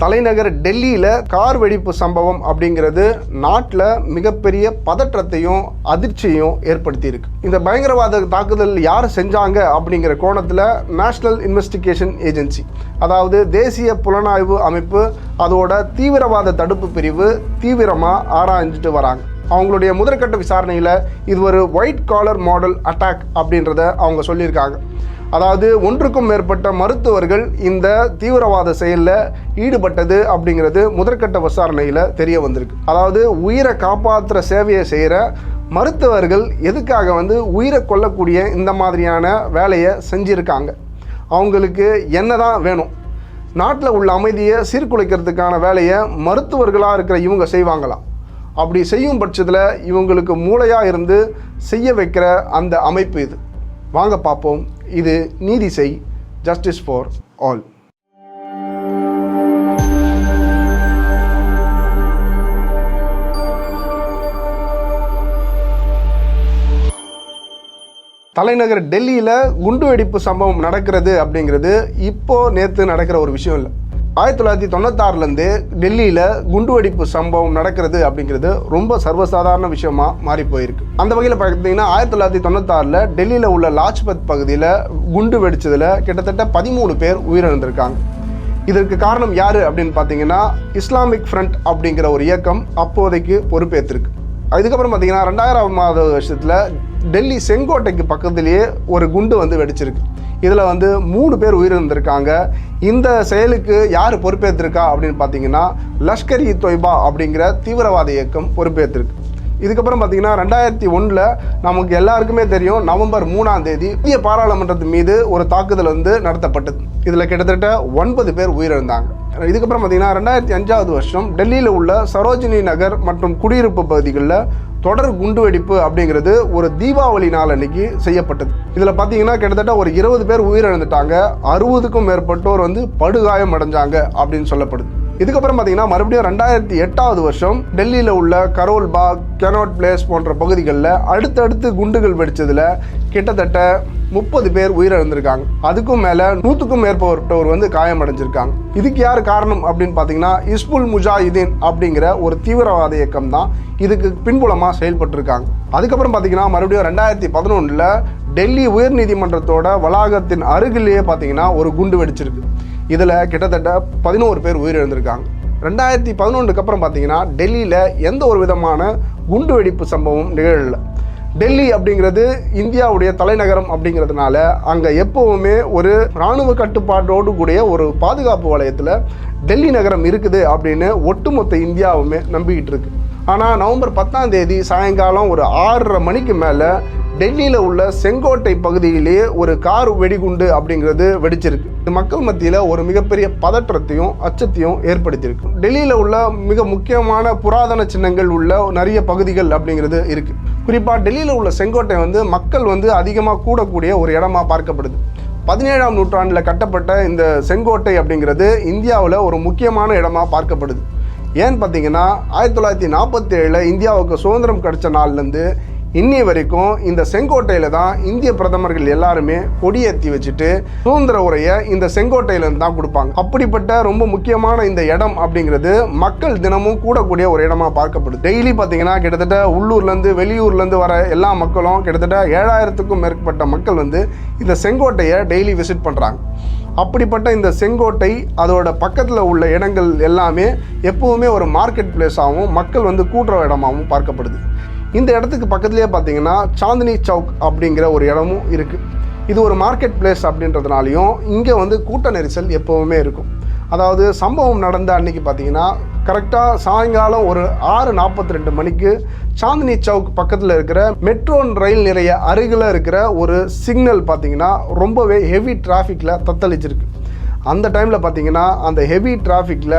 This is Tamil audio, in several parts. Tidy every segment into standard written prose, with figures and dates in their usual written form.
தலைநகர் டெல்லியில் கார் வெடிப்பு சம்பவம் அப்படிங்கிறது நாட்டில் மிகப்பெரிய பதற்றத்தையும் அதிர்ச்சியையும் ஏற்படுத்தியிருக்கு. இந்த பயங்கரவாத தாக்குதல் யார் செஞ்சாங்க அப்படிங்கிற கோணத்தில் நேஷனல் இன்வெஸ்டிகேஷன் ஏஜென்சி, அதாவது தேசிய புலனாய்வு அமைப்பு, அதோட தீவிரவாத தடுப்பு பிரிவு தீவிரமாக ஆராய்ஞ்சிட்டு வராங்க. அவங்களுடைய முதற்கட்ட விசாரணையில் இது ஒரு ஒயிட் காலர் மாடல் அட்டாக் அப்படின்றத அவங்க சொல்லியிருக்காங்க. அதாவது ஒன்றுக்கும் மேற்பட்ட மருத்துவர்கள் இந்த தீவிரவாத செயலில் ஈடுபட்டது அப்படிங்கிறது முதற்கட்ட விசாரணையில் தெரிய வந்திருக்கு. அதாவது உயிரை காப்பாற்றுற சேவையை செய்கிற மருத்துவர்கள் எதுக்காக உயிரை கொல்லக்கூடிய இந்த மாதிரியான வேலையை செஞ்சுருக்காங்க? அவங்களுக்கு என்னதான் வேணும்? நாட்டில் உள்ள அமைதியை சீர்குலைக்கிறதுக்கான வேலையை மருத்துவர்களாக இருக்கிற இவங்க செய்வாங்களா? அப்படி செய்யும் பட்சத்தில் இவங்களுக்கு மூளையாக இருந்து செய்ய வைக்கிற அந்த அமைப்பு இது. வாங்க பார்ப்போம். இது நீதி செய், ஜஸ்டிஸ் ஃபார் ஆல். தலைநகர் டெல்லியில் குண்டுவெடிப்பு சம்பவம் நடக்கிறது அப்படிங்கிறது நேற்று நடக்கிற ஒரு விஷயம் இல்லை. 1996 டெல்லியில் குண்டுவெடிப்பு சம்பவம் நடக்கிறது அப்படிங்கிறது ரொம்ப சர்வசாதாரண விஷயமா மாறி போயிருக்கு. அந்த வகையில் பார்த்தீங்கன்னா 1996 டெல்லியில் உள்ள லாஜ்பத் பகுதியில் குண்டு வெடிச்சதில் கிட்டத்தட்ட 13 பேர் உயிரிழந்திருக்காங்க. இதற்கு காரணம் யார் அப்படின்னு பார்த்தீங்கன்னா இஸ்லாமிக் ஃப்ரண்ட் அப்படிங்கிற ஒரு இயக்கம் அப்போதைக்கு பொறுப்பேற்றிருக்கு. அதுக்கப்புறம் பார்த்தீங்கன்னா 2000ஆவது வருஷத்தில் டெல்லி செங்கோட்டைக்கு பக்கத்துலேயே ஒரு குண்டு வெடிச்சிருக்கு. இதில் 3 பேர் உயிரிழந்திருக்காங்க. இந்த செயலுக்கு யார் பொறுப்பேற்றிருக்கா அப்படின்னு பார்த்தீங்கன்னா லஷ்கர்-இ-தொய்பா அப்படிங்கிற தீவிரவாத இயக்கம் பொறுப்பேற்றிருக்கு. இதுக்கப்புறம் பார்த்தீங்கன்னா 2001 நமக்கு எல்லாருக்குமே தெரியும், நவம்பர் 3 இந்திய பாராளுமன்றத்தின் மீது ஒரு தாக்குதல் நடத்தப்பட்டது. இதில் கிட்டத்தட்ட 9 பேர் உயிரிழந்தாங்க. இதுக்கப்புறம் பார்த்தீங்கன்னா 2005ஆவது வருஷம் டெல்லியில் உள்ள சரோஜினி நகர் மற்றும் குடியிருப்பு பகுதிகளில் தொடர் குண்டுவெடிப்பு அப்படிங்கிறது ஒரு தீபாவளி நாள் அன்னைக்கு செய்யப்பட்டது. இதில் பார்த்தீங்கன்னா கிட்டத்தட்ட ஒரு 20 பேர் உயிரிழந்துட்டாங்க, 60க்கும் மேற்பட்டோர் படுகாயம் அடைஞ்சாங்க அப்படின்னு சொல்லப்படுது. இதுக்கப்புறம் பார்த்தீங்கன்னா மறுபடியும் 2008ஆவது வருஷம் டெல்லியில் உள்ள கரோல் பாக், கெனாட் பிளேஸ் போன்ற பகுதிகளில் அடுத்தடுத்து குண்டுகள் வெடிச்சதில் கிட்டத்தட்ட 30 பேர் உயிரிழந்திருக்காங்க. அதுக்கும் மேலே 100க்கும் மேற்பட்டோர் காயமடைஞ்சிருக்காங்க. இதுக்கு யார் காரணம் அப்படின்னு பார்த்தீங்கன்னா இஸ்புல் முஜாஹிதீன் அப்படிங்கிற ஒரு தீவிரவாத இயக்கம் தான் இதுக்கு பின்புலமாக செயல்பட்டுருக்காங்க. அதுக்கப்புறம் பார்த்தீங்கன்னா மறுபடியும் 2011 டெல்லி உயர்நீதிமன்றத்தோட வளாகத்தின் அருகிலேயே பார்த்தீங்கன்னா ஒரு குண்டு வெடிச்சிருக்கு. இதில் கிட்டத்தட்ட 11 பேர் உயிரிழந்திருக்காங்க. 2011க்கு அப்புறம் பார்த்தீங்கன்னா டெல்லியில் எந்த ஒரு விதமான குண்டு வெடிப்பு சம்பவம் நிகழலை. டெல்லி அப்படிங்கிறது இந்தியாவுடைய தலைநகரம் அப்படிங்கிறதுனால அங்கே எப்போவுமே ஒரு இராணுவ கட்டுப்பாட்டோடு கூடிய ஒரு பாதுகாப்பு வலயத்தில் டெல்லி நகரம் இருக்குது அப்படின்னு ஒட்டுமொத்த இந்தியாவுமே நம்பிக்கிட்டு இருக்கு. ஆனால் நவம்பர் 10 சாயங்காலம் ஒரு 6:30 மணிக்கு மேலே டெல்லியில் உள்ள செங்கோட்டை பகுதியிலேயே ஒரு கார் வெடிகுண்டு அப்படிங்கிறது வெடிச்சிருக்கு. இது மக்கள் மத்தியில் ஒரு மிகப்பெரிய பதற்றத்தையும் அச்சத்தையும் ஏற்படுத்தியிருக்கு. டெல்லியில் உள்ள மிக முக்கியமான புராதன சின்னங்கள் உள்ள நிறைய பகுதிகள் அப்படிங்கிறது இருக்குது. குறிப்பாக டெல்லியில் உள்ள செங்கோட்டை மக்கள் அதிகமாக கூடக்கூடிய ஒரு இடமா பார்க்கப்படுது. 17ஆம் நூற்றாண்டில் கட்டப்பட்ட இந்த செங்கோட்டை அப்படிங்கிறது இந்தியாவில் ஒரு முக்கியமான இடமா பார்க்கப்படுது. ஏன்னு பார்த்தீங்கன்னா 1947 இந்தியாவுக்கு சுதந்திரம் கிடைச்ச நாள்லேருந்து இன்னி வரைக்கும் இந்த செங்கோட்டையில் தான் இந்திய பிரதமர்கள் எல்லாருமே கொடியேற்றி வச்சுட்டு சுதந்திர உரையை இந்த செங்கோட்டையிலேருந்து தான் கொடுப்பாங்க. அப்படிப்பட்ட ரொம்ப முக்கியமான இந்த இடம் அப்படிங்கிறது மக்கள் தினமும் கூடக்கூடிய ஒரு இடமா பார்க்கப்படுது. டெய்லி பார்த்தீங்கன்னா கிட்டத்தட்ட உள்ளூர்லேருந்து வெளியூர்லேருந்து வர எல்லா மக்களும் கிட்டத்தட்ட 7000க்கும் மேற்பட்ட மக்கள் இந்த செங்கோட்டையை டெய்லி விசிட் பண்ணுறாங்க. அப்படிப்பட்ட இந்த செங்கோட்டை அதோட பக்கத்தில் உள்ள இடங்கள் எல்லாமே எப்போவுமே ஒரு மார்க்கெட் பிளேஸாகவும் மக்கள் கூட்டுற இடமாகவும் பார்க்கப்படுது. இந்த இடத்துக்கு பக்கத்துலேயே பார்த்தீங்கன்னா சாந்தினி சவுக் அப்படிங்கிற ஒரு இடமும் இருக்குது. இது ஒரு மார்க்கெட் பிளேஸ் அப்படின்றதுனாலையும் இங்கே கூட்ட நெரிசல் எப்போவுமே இருக்கும். அதாவது சம்பவம் நடந்த அன்னைக்கு பார்த்தீங்கன்னா கரெக்டாக சாயங்காலம் ஒரு 6:42 மணிக்கு சாந்தினி சவுக் பக்கத்தில் இருக்கிற மெட்ரோ ரயில் நிலைய அருகில் இருக்கிற ஒரு சிக்னல் பார்த்தீங்கன்னா ரொம்பவே ஹெவி டிராஃபிக்கில் தத்தளிச்சிருக்கு. அந்த டைமில் பார்த்தீங்கன்னா அந்த ஹெவி டிராஃபிக்கில்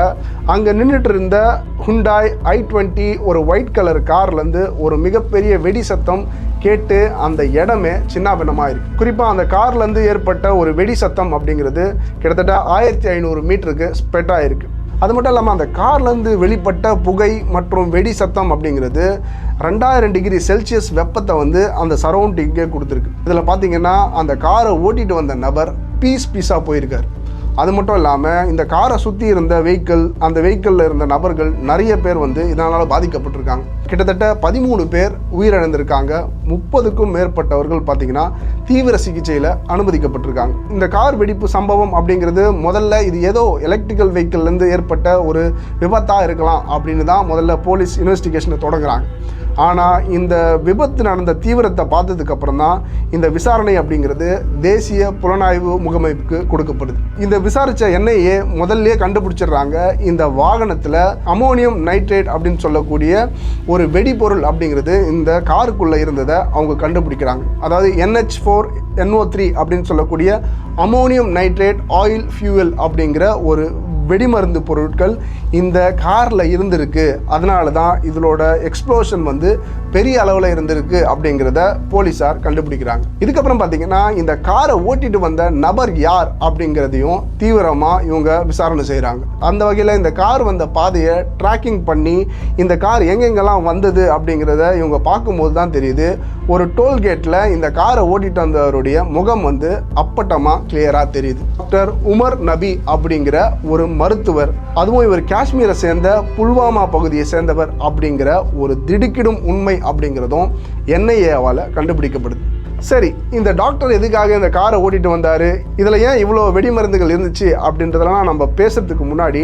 அங்கே நின்றுட்டு இருந்த ஹுண்டாய் i20 ஒரு ஒயிட் கலர் கார்லேருந்து ஒரு மிகப்பெரிய வெடி சத்தம் கேட்டு அந்த இடமே சின்னாபின்னமாக இருக்குது. குறிப்பாக அந்த கார்லேருந்து ஏற்பட்ட ஒரு வெடி சத்தம் அப்படிங்கிறது கிட்டத்தட்ட 1500 மீட்டருக்கு ஸ்ப்ரெட் ஆகிருக்கு. அது மட்டும் இல்லாமல் அந்த கார்லேருந்து வெளிப்பட்ட புகை மற்றும் வெடி சத்தம் அப்படிங்கிறது 2000 டிகிரி செல்சியஸ் வெப்பத்தை அந்த சரௌண்டிங்கே கொடுத்துருக்கு. இதில் பார்த்தீங்கன்னா அந்த காரை ஓட்டிகிட்டு வந்த நபர் பீஸாக போயிருக்கார். அது மட்டும் இல்லாமல் இந்த காரை சுற்றி இருந்த வெஹிக்கிள், அந்த வெஹிக்கிளில் இருந்த நபர்கள் நிறைய பேர் வந்து இதனால் பாதிக்கப்பட்டிருக்காங்க. கிட்டத்தட்ட 13 பேர் உயிரிழந்திருக்காங்க. 30க்கும் மேற்பட்டவர்கள் பார்த்தீங்கன்னா தீவிர சிகிச்சையில் அனுமதிக்கப்பட்டிருக்காங்க. இந்த கார் வெடிப்பு சம்பவம் அப்படிங்கிறது முதல்ல இது ஏதோ எலக்ட்ரிக்கல் வெஹிக்கிள்லேருந்து ஏற்பட்ட ஒரு விபத்தாக இருக்கலாம் அப்படின்னு தான் முதல்ல போலீஸ் இன்வெஸ்டிகேஷனை தொடங்குறாங்க. ஆனால் இந்த விபத்து நடந்த தீவிரத்தை பார்த்ததுக்கப்புறம் தான் இந்த விசாரணை அப்படிங்கிறது தேசிய புலனாய்வு முகமைப்புக்கு கொடுக்கப்படுது. இந்த விசாரித்த என்ஐஏ முதல்ல கண்டுபிடிச்சிடுறாங்க, இந்த வாகனத்தில் அமோனியம் நைட்ரேட் அப்படின்னு சொல்லக்கூடிய ஒரு வெடிபொருள் அப்படிங்கிறது இந்த காருக்குள்ளே இருந்ததை அவங்க கண்டுபிடிக்கிறாங்க. அதாவது NH4NO3 அப்படின்னு சொல்லக்கூடிய அமோனியம் நைட்ரேட் ஆயில் ஃபியூவல் அப்படிங்கிற ஒரு வெடிமருந்து பொருட்கள் இந்த காரில் இருந்திருக்கு. அதனால தான் இதோட எக்ஸ்ப்ளோஷன் வந்து பெரிய அளவில் இருந்திருக்கு அப்படிங்கிறத போலீஸார் கண்டுபிடிக்கிறாங்க. இதுக்கப்புறம் பார்த்தீங்கன்னா இந்த காரை ஓட்டிட்டு வந்த நபர் யார் அப்படிங்கிறதையும் தீவிரமாக இவங்க விசாரணை செய்கிறாங்க. அந்த வகையில் இந்த கார் வந்த பாதையை ட்ராக்கிங் பண்ணி இந்த கார் எங்கெங்கெல்லாம் வந்தது அப்படிங்கிறத இவங்க பார்க்கும்போது தான் தெரியுது, ஒரு டோல்கேட்டில் இந்த காரை ஓட்டிட்டு வந்தவருடைய முகம் வந்து அப்பட்டமாக கிளியராக தெரியுது. டாக்டர் உமர் நபி அப்படிங்கிற ஒரு மருத்துவர், அதுவும் இவர் காஷ்மீரை சேர்ந்த புல்வாமா பகுதியை சேர்ந்தவர் அப்படிங்கிற ஒரு திடுக்கிடும் உண்மை அப்படிங்கிறதும் NIAவால் கண்டுபிடிக்கப்படுது. சரி, இந்த டாக்டர் எதுக்காக இந்த காரை ஓட்டிட்டு வந்தார், இதில் ஏன் இவ்வளோ வெடிமருந்துகள் இருந்துச்சு அப்படின்றதெல்லாம் நம்ம பேசுறதுக்கு முன்னாடி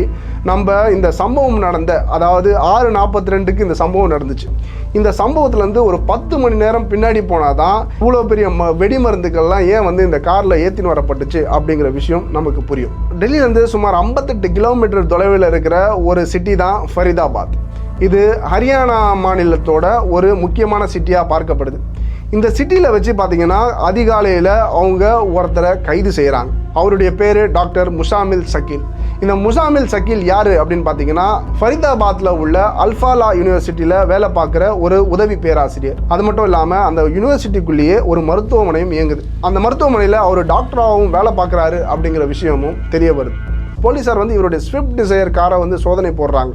நம்ம இந்த சம்பவம் நடந்த, அதாவது 6:42க்கு இந்த சம்பவம் நடந்துச்சு. இந்த சம்பவத்துலேருந்து ஒரு 10 மணி நேரம் பின்னாடி போனால் தான் இவ்வளோ பெரிய வெடிமருந்துகள்லாம் ஏன் வந்து இந்த காரில் ஏற்றின்னு வரப்பட்டுச்சு அப்படிங்கிற விஷயம் நமக்கு புரியும். டெல்லியிலேருந்து சுமார் 58 கிலோமீட்டர் தொலைவில் இருக்கிற ஒரு சிட்டி தான் ஃபரிதாபாத். இது ஹரியானா மாநிலத்தோட ஒரு முக்கியமான சிட்டியாக பார்க்கப்படுது. இந்த சிட்டியில் வச்சு பார்த்தீங்கன்னா அதிகாலையில் அவங்க ஒருத்தரை கைது செய்கிறாங்க. அவருடைய பேர் டாக்டர் முசாமில் சக்கீல். இந்த முசாமில் சக்கீல் யார் அப்படின்னு பார்த்தீங்கன்னா ஃபரிதாபாத்தில் உள்ள அல்ஃபாலா யூனிவர்சிட்டியில் வேலை பார்க்குற ஒரு உதவி பேராசிரியர். அது மட்டும் இல்லாமல் அந்த யூனிவர்சிட்டிக்குள்ளேயே ஒரு மருத்துவமனையும் இயங்குது. அந்த மருத்துவமனையில் அவர் டாக்டராகவும் வேலை பார்க்குறாரு அப்படிங்கிற விஷயமும் தெரிய வருது. போலீஸார் வந்து இவருடைய ஸ்விஃப்ட் டிசையர் காரை வந்து சோதனை போடுறாங்க.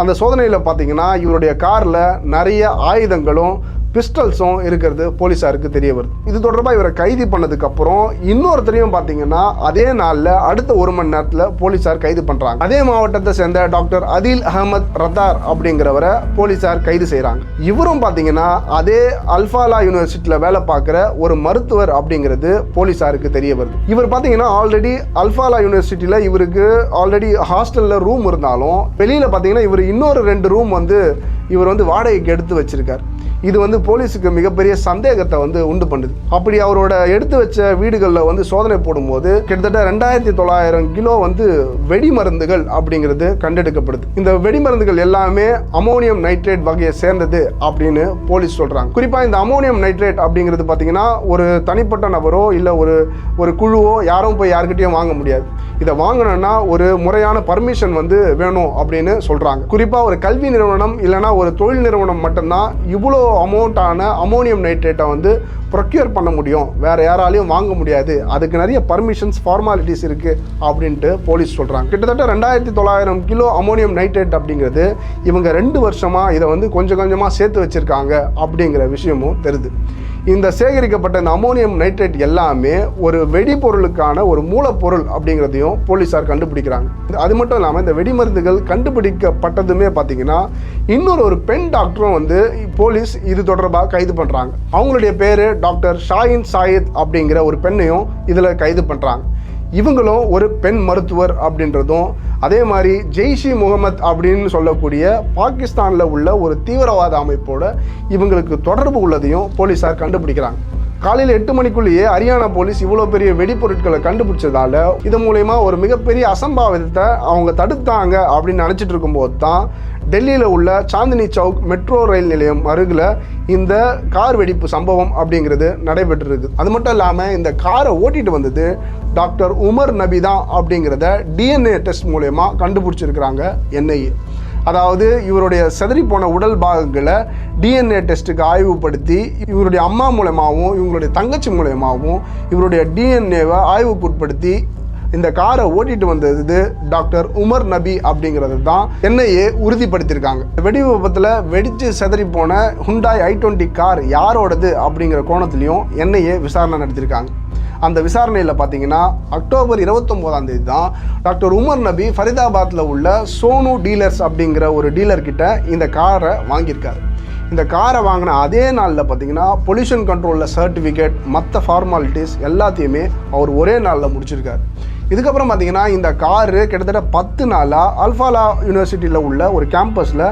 அந்த சோதனையில் பார்த்தீங்கன்னா இவருடைய காரில் நிறைய ஆயுதங்களும் பிஸ்டல்ஸும் இருக்கிறது போலீஸாருக்கு தெரிய வருது. இது தொடர்பாக இவரை கைது பண்ணதுக்கப்புறம் இன்னொருத்தரையும் பார்த்தீங்கன்னா அதே நாளில் அடுத்த 1 மணி நேரத்தில் போலீஸார் கைது பண்ணுறாங்க. அதே மாவட்டத்தை சேர்ந்த டாக்டர் அதில் அஹமத் ரத்தார் அப்படிங்கிறவரை போலீஸார் கைது செய்கிறாங்க. இவரும் பார்த்தீங்கன்னா அதே அல்ஃபாலா யூனிவர்சிட்டியில் வேலை பார்க்குற ஒரு மருத்துவர் அப்படிங்கிறது போலீஸாருக்கு தெரிய வருது. இவர் பார்த்தீங்கன்னா ஆல்ரெடி அல்ஃபாலா யூனிவர்சிட்டியில் இவருக்கு ஆல்ரெடி ஹாஸ்டலில் ரூம் இருந்தாலும் வெளியில் பார்த்தீங்கன்னா இவர் இன்னொரு 2 ரூம் வந்து இவர் வந்து வாடகைக்கு எடுத்து வச்சிருக்கார். இது வந்து போலீஸுக்கு மிகப்பெரிய சந்தேகத்தை வந்து உண்டு பண்ணுது. அப்படி அவரோட எடுத்து வச்ச வீடுகளில் வந்து சோதனை போடும்போது கிட்டத்தட்ட 2900 கிலோ வந்து வெடிமருந்துகள் அப்படிங்கிறது கண்டெடுக்கப்படுது. இந்த வெடிமருந்துகள் எல்லாமே அமோனியம் நைட்ரேட் வகையை சேர்ந்தது அப்படின்னு போலீஸ் சொல்றாங்க. குறிப்பாக இந்த அமோனியம் நைட்ரேட் அப்படிங்கிறது பார்த்தீங்கன்னா ஒரு தனிப்பட்ட நபரோ இல்லை ஒரு குழுவோ யாரும் போய் யார்கிட்டையும் வாங்க முடியாது. இதை வாங்கணும்னா ஒரு முறையான பர்மிஷன் வந்து வேணும் அப்படின்னு சொல்றாங்க. குறிப்பாக ஒரு கல்வி நிறுவனம் இல்லைனா ஒரு தொழில் நிறுவனம் மட்டும்தான் இவ்வளோ அமௌண்ட்டான அமோனியம் நைட்ரேட்டை வந்து ப்ரொக்யூர் பண்ண முடியும், வேற யாராலையும் வாங்க முடியாது, அதுக்கு நிறைய பர்மிஷன்ஸ் ஃபார்மாலிட்டிஸ் இருக்கு அப்படின்ட்டு போலீஸ் சொல்றாங்க. கிட்டத்தட்ட 2900 கிலோ அமோனியம் நைட்ரேட் அப்படிங்கிறது இவங்க 2 வருஷமா இதை வந்து கொஞ்சம் கொஞ்சமாக சேர்த்து வச்சிருக்காங்க அப்படிங்கிற விஷயமும் தெரியுது. இந்த சேகரிக்கப்பட்ட இந்த அமோனியம் நைட்ரேட் எல்லாமே ஒரு வெடிபொருளுக்கான ஒரு மூலப்பொருள் அப்படிங்கிறதையும் போலீஸார் கண்டுபிடிக்கிறாங்க. அது மட்டும் இல்லாமல் இந்த வெடிமருந்துகள் கண்டுபிடிக்கப்பட்டதுமே பார்த்தீங்கன்னா இன்னொரு பெண் டாக்டரும் வந்து போலீஸ் இது தொடர்பாக கைது பண்ணுறாங்க. அவங்களுடைய பேர் டாக்டர் ஷாயின் சாயித் அப்படிங்கிற ஒரு பெண்ணையும் இதில் கைது பண்ணுறாங்க. இவங்களும் ஒரு பெண் மருத்துவர் அப்படின்றதும், அதே மாதிரி ஜெய்ஷி முகமது அப்படின்னு சொல்லக்கூடிய பாகிஸ்தானில் உள்ள ஒரு தீவிரவாத அமைப்போட இவங்களுக்கு தொடர்பு உள்ளதையும் போலீஸார் கண்டுபிடிக்கிறாங்க. காலையில் 8 மணிக்குள்ளேயே ஹரியானா போலீஸ் இவ்வளோ பெரிய வெடிப்பொருட்களை கண்டுபிடிச்சதால இது மூலயமா ஒரு மிகப்பெரிய அசம்பாவிதத்தை அவங்க தடுத்தாங்க அப்படின்னு நினச்சிட்டு இருக்கும்போது தான் டெல்லியில் உள்ள சாந்தினி சவுக் மெட்ரோ ரயில் நிலையம் அருகில் இந்த கார் வெடிப்பு சம்பவம் அப்படிங்கிறது நடைபெற்றிருக்கு. அது மட்டும் இல்லாமல் இந்த காரை ஓட்டிட்டு வந்தது டாக்டர் உமர் நபி தான் அப்படிங்கிறத DNA டெஸ்ட் மூலயமா கண்டுபிடிச்சிருக்கிறாங்க NIA. அதாவது இவருடைய செதறி போன உடல் பாகங்களை DNA டெஸ்ட்டுக்கு ஆய்வுப்படுத்தி இவருடைய அம்மா மூலமாகவும் இவங்களுடைய தங்கச்சி மூலமாகவும் இவருடைய DNAவை ஆய்வுக்கு உட்படுத்தி இந்த காரை ஓட்டிட்டு வந்தது டாக்டர் உமர் நபி அப்படிங்கிறது தான் NIA உறுதிப்படுத்தியிருக்காங்க. வெடி விபத்தில் வெடித்து செதறி போன ஹுண்டாய் i20 கார் யாரோடது அப்படிங்கிற கோணத்துலையும் NIA விசாரணை நடத்தியிருக்காங்க. அந்த விசாரணையில் பார்த்தீங்கன்னா அக்டோபர் 29ஆம் தேதி தான் டாக்டர் உமர் நபி ஃபரிதாபாத்தில் உள்ள சோனு டீலர்ஸ் அப்படிங்கிற ஒரு டீலர்கிட்ட இந்த காரை வாங்கியிருக்காரு. இந்த காரை வாங்கின அதே நாளில் பார்த்தீங்கன்னா பொல்யூஷன் கண்ட்ரோலில் சர்டிஃபிகேட், மற்ற ஃபார்மாலிட்டிஸ் எல்லாத்தையுமே அவர் ஒரே நாளில் முடிச்சிருக்காரு. இதுக்கப்புறம் பார்த்தீங்கன்னா இந்த காரு கிட்டத்தட்ட 10 நாளாக அல்ஃபாலா யூனிவர்சிட்டியில் உள்ள ஒரு கேம்பஸில்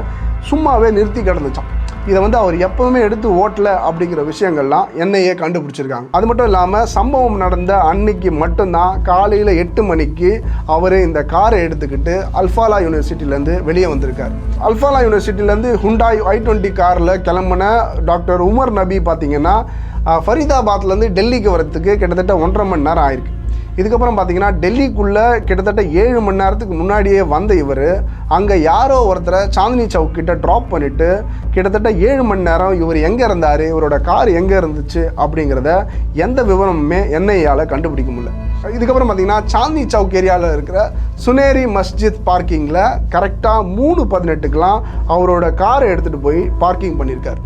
சும்மாவே நிறுத்தி கிடந்துச்சான். இதை வந்து அவர் எப்போவுமே எடுத்து ஓட்டலை அப்படிங்கிற விஷயங்கள்லாம் என்னையே கண்டுபிடிச்சிருக்காங்க. அது மட்டும் இல்லாமல் சம்பவம் நடந்த அன்னைக்கு மட்டும்தான் காலையில் 8 மணிக்கு அவர் இந்த காரை எடுத்துக்கிட்டு அல்ஃபாலா யூனிவர்சிட்டிலேருந்து வெளியே வந்திருக்கார். அல்ஃபாலா யூனிவர்சிட்டிலேருந்து ஹுண்டாய் i20 காரில் கிளம்புன டாக்டர் உமர் நபி பார்த்தீங்கன்னா ஃபரிதாபாத்லேருந்து டெல்லிக்கு வரத்துக்கு கிட்டத்தட்ட 1.5 மணி நேரம் ஆயிருக்கு. இதுக்கப்புறம் பார்த்தீங்கன்னா டெல்லிக்குள்ளே கிட்டத்தட்ட 7 மணி நேரத்துக்கு முன்னாடியே வந்த இவர் அங்கே யாரோ ஒருத்தரை சாந்தினி சவுக் கிட்ட ட்ராப் பண்ணிவிட்டு கிட்டத்தட்ட 7 மணி நேரம் இவர் எங்கே இருந்தார், இவரோட கார் எங்கே இருந்துச்சு அப்படிங்கிறத எந்த விவரமுமே என்ஐஏயால் கண்டுபிடிக்க முடியல. இதுக்கப்புறம் பார்த்தீங்கன்னா சாந்தினி சவுக் ஏரியாவில் இருக்கிற சுனேரி மஸ்ஜித் பார்க்கிங்கில் கரெக்டாக 3:18க்கெலாம் அவரோட காரை எடுத்துகிட்டு போய் பார்க்கிங் பண்ணியிருக்கார்.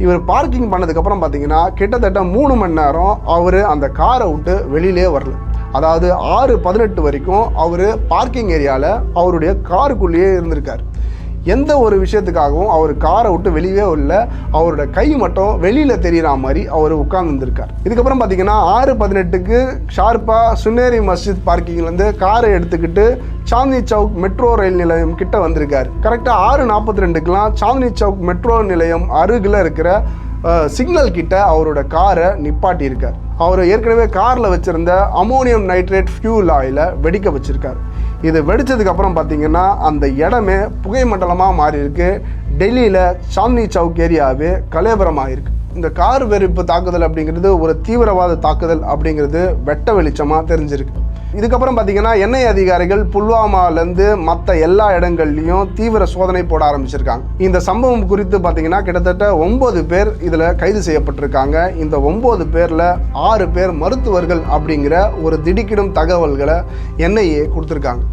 இவர் பார்க்கிங் பண்ணதுக்கப்புறம் பார்த்தீங்கன்னா கிட்டத்தட்ட 3 மணி நேரம் அவர் அந்த காரை விட்டு வெளியிலே வரல. அதாவது 6:18 வரைக்கும் அவர் பார்க்கிங் ஏரியாவில் அவருடைய காருக்குள்ளேயே இருந்திருக்கார். எந்த ஒரு விஷயத்துக்காகவும் அவர் காரை விட்டு வெளியே இல்லை, அவரோட கை மட்டும் வெளியில் தெரிகிற மாதிரி அவர் உட்கார்ந்துருக்கார். இதுக்கப்புறம் பார்த்தீங்கன்னா 6:18க்கு ஷார்ப்பாக சுனேரி மஸ்ஜித் பார்க்கிங்லேருந்து காரை எடுத்துக்கிட்டு சாந்தினி சவுக் மெட்ரோ ரயில் நிலையம் கிட்ட வந்திருக்கார். கரெக்டாக 6:42க்கெலாம் சாந்தினி சவுக் மெட்ரோ நிலையம் அருகில் இருக்கிற சிக்னல் கிட்ட அவரோட காரை நிப்பாட்டியிருக்கார். அவர் ஏற்கனவே காரில் வச்சுருந்த அமோனியம் நைட்ரேட் ஃபியூல் ஆயிலை வெடிக்க வச்சுருக்கார். இது வெடித்ததுக்கப்புறம் பார்த்தீங்கன்னா அந்த இடமே புகை மண்டலமாக மாறி இருக்கு. டெல்லியில் சாந்தினி சவுக் ஏரியாவே கலேபரமாக இருக்குது. இந்த கார் வெடிப்பு தாக்குதல் அப்படிங்கிறது ஒரு தீவிரவாத தாக்குதல் அப்படிங்கிறது வெட்ட வெளிச்சமாக தெரிஞ்சிருக்கு. இதுக்கப்புறம் பார்த்தீங்கன்னா என்ஐஏ அதிகாரிகள் புல்வாமாலேருந்து மற்ற எல்லா இடங்கள்லையும் தீவிர சோதனை போட ஆரம்பிச்சிருக்காங்க. இந்த சம்பவம் குறித்து பார்த்தீங்கன்னா கிட்டத்தட்ட 9 பேர் இதில் கைது செய்யப்பட்டிருக்காங்க. இந்த 9 பேரில் 6 பேர் மருத்துவர்கள் அப்படிங்கிற ஒரு திடுக்கிடும் தகவல்களை என்ஐஏ கொடுத்துருக்காங்க.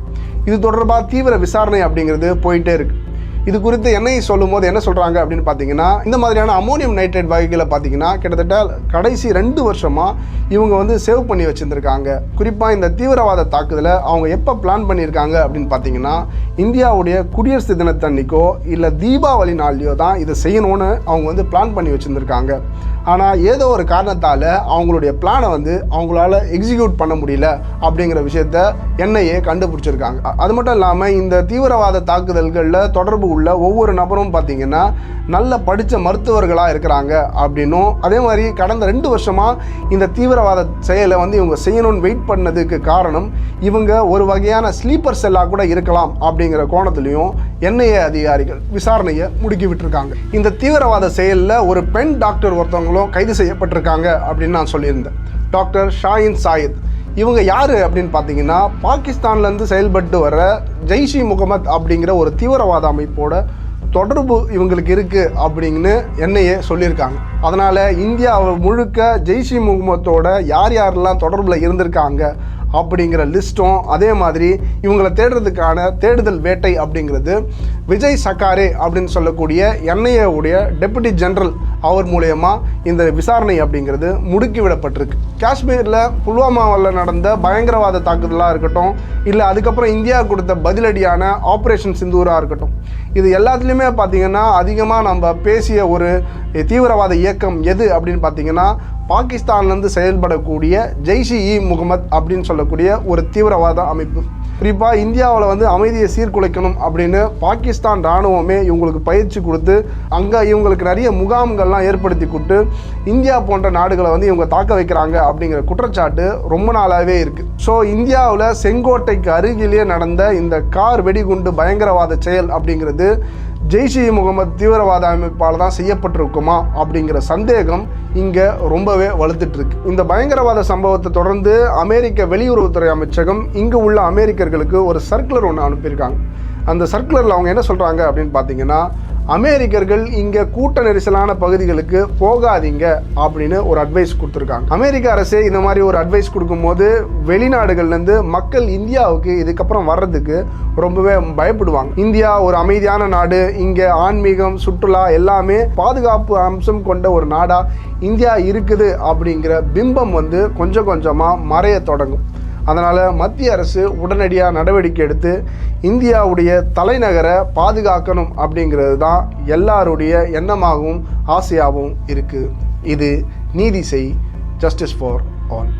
இது தொடர்பாக தீவிர விசாரணை அப்படிங்கிறது போயிட்டே இருக்குது. இது குறித்து என்ஐஏ சொல்லும் போது என்ன சொல்கிறாங்க அப்படின்னு பார்த்தீங்கன்னா, இந்த மாதிரியான அமோனியம் நைட்ரேட் வகைகளை பார்த்தீங்கன்னா கிட்டத்தட்ட கடைசி 2 வருஷமாக இவங்க வந்து சேவ் பண்ணி வச்சுருந்துருக்காங்க. குறிப்பாக இந்த தீவிரவாத தாக்குதலை அவங்க எப்போ பிளான் பண்ணியிருக்காங்க அப்படின்னு பார்த்தீங்கன்னா, இந்தியாவுடைய குடியரசு தினத்தன்னைக்கோ இல்லை தீபாவளி நாள்லையோ தான் இதை செய்யணும்னு அவங்க வந்து பிளான் பண்ணி வச்சுருந்துருக்காங்க. ஆனால் ஏதோ ஒரு காரணத்தால் அவங்களுடைய பிளானை வந்து அவங்களால எக்ஸிக்யூட் பண்ண முடியல அப்படிங்கிற விஷயத்த என்ஐஏ கண்டுபிடிச்சிருக்காங்க. அது மட்டும் இல்லாமல் இந்த தீவிரவாத தாக்குதல்களில் தொடர்பு உள்ள ஒவ்வொரு நபரும் பார்த்தீங்கன்னா நல்ல படித்த மருத்துவர்களாக இருக்கிறாங்க அப்படின்னும், அதே மாதிரி கடந்த 2 வருஷமாக இந்த தீவிரவாத செயலை வந்து இவங்க செய்யணும்னு வெயிட் பண்ணதுக்கு காரணம் இவங்க ஒரு வகையான ஸ்லீப்பர் செல்லாக கூட இருக்கலாம் அப்படிங்கிற கோணத்துலையும் என்ஐஏ அதிகாரிகள் விசாரணையை முடுக்கி விட்டுருக்காங்க. இந்த தீவிரவாத செயலில் ஒரு பெண் டாக்டர் ஒருத்தவங்களும் கைது செய்யப்பட்டிருக்காங்க அப்படின்னு நான் சொல்லியிருந்தேன். டாக்டர் ஷாஹின் சாயித் இவங்க யார் அப்படின்னு பார்த்தீங்கன்னா, பாகிஸ்தான்லேருந்து செயல்பட்டு வர ஜெய்ஷ்-இ முகமது அப்படிங்கிற ஒரு தீவிரவாத அமைப்போட தொடர்பு இவங்களுக்கு இருக்குது அப்படின்னு என்ஐஏ சொல்லியிருக்காங்க. அதனால் இந்தியாவை முழுக்க ஜெய்ஷ்-இ முகமதோட யார் யாரெல்லாம் தொடர்பில் இருந்திருக்காங்க அப்படிங்கிற லிஸ்ட்டும், அதே மாதிரி இவங்களை தேடுறதுக்கான தேடுதல் வேட்டை அப்படிங்கிறது விஜய் சக்காரே அப்படின்னு சொல்லக்கூடிய என்ஐஏவுடைய டெபுட்டி ஜெனரல் அவர் மூலயமா இந்த விசாரணை அப்படிங்கிறது முடுக்கி விடப்பட்டிருக்கு. காஷ்மீரில் புல்வாமாவில் நடந்த பயங்கரவாத தாக்குதலாக இருக்கட்டும், இல்லை அதுக்கப்புறம் இந்தியா கொடுத்த பதிலடியான ஆப்ரேஷன் சிந்தூராக இருக்கட்டும், இது எல்லாத்துலேயுமே பார்த்திங்கன்னா அதிகமாக நம்ம பேசிய ஒரு தீவிரவாத இயக்கம் எது அப்படின்னு பார்த்திங்கன்னா, பாகிஸ்தான்லேருந்து செயல்படக்கூடிய ஜெய்ஷ்-இ முகமது அப்படின்னு சொல்லக்கூடிய ஒரு தீவிரவாத அமைப்பு. குறிப்பாக இந்தியாவில் வந்து அமைதியை சீர்குலைக்கணும் அப்படின்னு பாகிஸ்தான் இராணுவமே இவங்களுக்கு பயிற்சி கொடுத்து அங்கே இவங்களுக்கு நிறைய முகாம்கள்லாம் ஏற்படுத்தி கொடுத்து இந்தியா போன்ற நாடுகளை வந்து இவங்க தாக்க வைக்கிறாங்க அப்படிங்கிற குற்றச்சாட்டு ரொம்ப நாளாகவே இருக்குது. ஸோ இந்தியாவில் செங்கோட்டைக்கு அருகிலேயே நடந்த இந்த கார் வெடிகுண்டு பயங்கரவாத செயல் அப்படிங்கிறது ஜெய்ஷ்-இ முகமது தீவிரவாத அமைப்பால் தான் செய்யப்பட்டிருக்குமா அப்படிங்கிற சந்தேகம் இங்கே ரொம்பவே வலுத்துட்ருக்கு. இந்த பயங்கரவாத சம்பவத்தை தொடர்ந்து அமெரிக்க வெளியுறவுத்துறை அமைச்சகம் இங்கே உள்ள அமெரிக்கர்களுக்கு ஒரு சர்க்குலர் ஒன்று அனுப்பியிருக்காங்க. அந்த சர்க்குலரில் அவங்க என்ன சொல்கிறாங்க அப்படின்னு பார்த்தீங்கன்னா, அமெரிக்கர்கள் இங்கே கூட்ட நெரிசலான பகுதிகளுக்கு போகாதீங்க அப்படின்னு ஒரு அட்வைஸ் கொடுத்துருக்காங்க. அமெரிக்க அரசு இந்த மாதிரி ஒரு அட்வைஸ் கொடுக்கும்போது வெளிநாடுகள்லேருந்து மக்கள் இந்தியாவுக்கு இதுக்கப்புறம் வர்றதுக்கு ரொம்பவே பயப்படுவாங்க. இந்தியா ஒரு அமைதியான நாடு, இங்கே ஆன்மீகம், சுற்றுலா எல்லாமே பாதுகாப்பு அம்சம் கொண்ட ஒரு நாடாக இந்தியா இருக்குது அப்படிங்கிற பிம்பம் வந்து கொஞ்சம் கொஞ்சமாக மறைய தொடங்கும். அதனால் மத்திய அரசு உடனடியாக நடவடிக்கை எடுத்து இந்தியாவுடைய தலைநகரை பாதுகாக்கணும் அப்படிங்கிறது தான் எல்லாருடைய எண்ணமாகவும் ஆசையாகவும் இருக்குது. இது நீதி செய், ஜஸ்டிஸ் ஃபார் ஆல்.